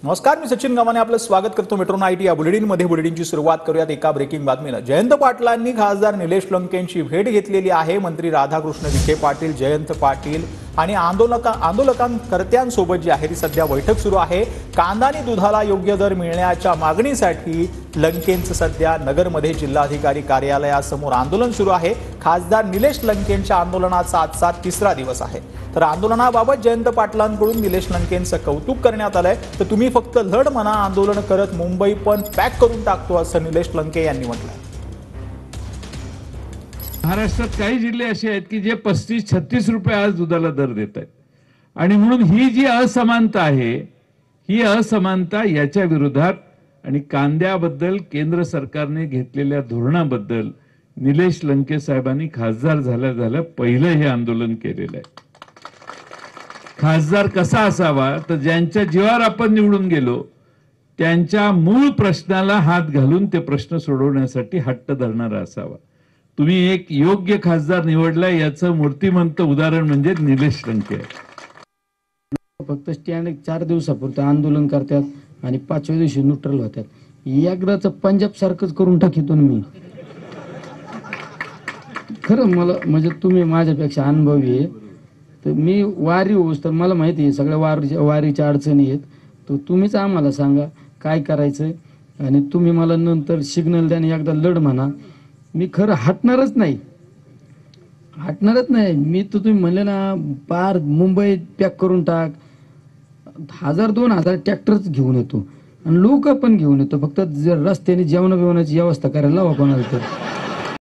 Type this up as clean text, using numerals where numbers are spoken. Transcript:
नमस्कार, मी सचिन गव्हाणे आपलं स्वागत करतो मेट्रो नाईट या बुलेटिनमध्ये. बुलेटिनची सुरुवात करूयात एका ब्रेकिंग बातमीला. जयंत पाटलांनी खासदार निलेश लंकेंची भेट घेतलेली आहे. मंत्री राधाकृष्ण विखे पाटील, जयंत पाटील आणि आंदोलकांकर्त्यांसोबत जी आहे ती सध्या बैठक सुरू आहे. कांदा आणि दुधाला योग्य दर मिळण्याच्या मागणीसाठी लंकेंचं सध्या नगरमध्ये जिल्हाधिकारी कार्यालयासमोर आंदोलन सुरू आहे. खासदार निलेश लंकेंच्या आंदोलनाचा आजचा तिसरा दिवस आहे. तर आंदोलनाबाबत जयंत पाटलांकडून निलेश लंकेंचं कौतुक करण्यात आलंय. तर तुम्ही फक्त लढ म्हणा, आंदोलन करत मुंबई पण पॅक करून टाकतो असं निलेश लंके यांनी म्हटलंय. महाराष्ट्रात काही जिल्हे असे आहेत की जे 35-36 रुपये आज दुधाला दर देत आहेत. आणि म्हणून ही जी असमानता आहे, ही असमानता याच्या विरोधात आणि कांद्याबद्दल केंद्र सरकारने घेतलेल्या धोरणाबद्दल निलेश लंके साहेबांनी खासदार झाल्या पहिलं हे आंदोलन केलेलं आहे. खासदार कसा असावा, तर ज्यांच्या जीवावर आपण निवडून गेलो त्यांच्या मूळ प्रश्नाला हात घालून ते प्रश्न सोडवण्यासाठी हट्ट धरणारा असावा. तुम्ही एक योग्य खासदार निवडला, याचं मूर्तिमंत उदाहरण म्हणजे निलेश लंके. फक्त स्टँड 4 दिवसापुरतं आंदोलन करतात आणि 5व्या दिवशी न्यूट्रल होतात. एकदाच पंजाब सारखंच करून टाकीतो मी. खरं मला म्हणजे तुम्ही माझ्यापेक्षा अनुभवी आहे, तर मी वारी होऊस तर मला माहिती आहे सगळ्या वारीच्या अडचणी आहेत. तर तुम्हीच आम्हाला सांगा काय करायचं आणि तुम्ही मला नंतर सिग्नल द्या आणि एकदा लढ म्हणा. मी खरं हटणारच नाही. मी तर तुम्ही म्हणले ना पार मुंबई पॅक करून टाक, 1000-2000 ट्रॅक्टरच घेऊन येतो आणि लोक पण घेऊन येतो. फक्त रस्त्याने जेवण बिवणाची व्यवस्था करायला लावा कोणाला तर.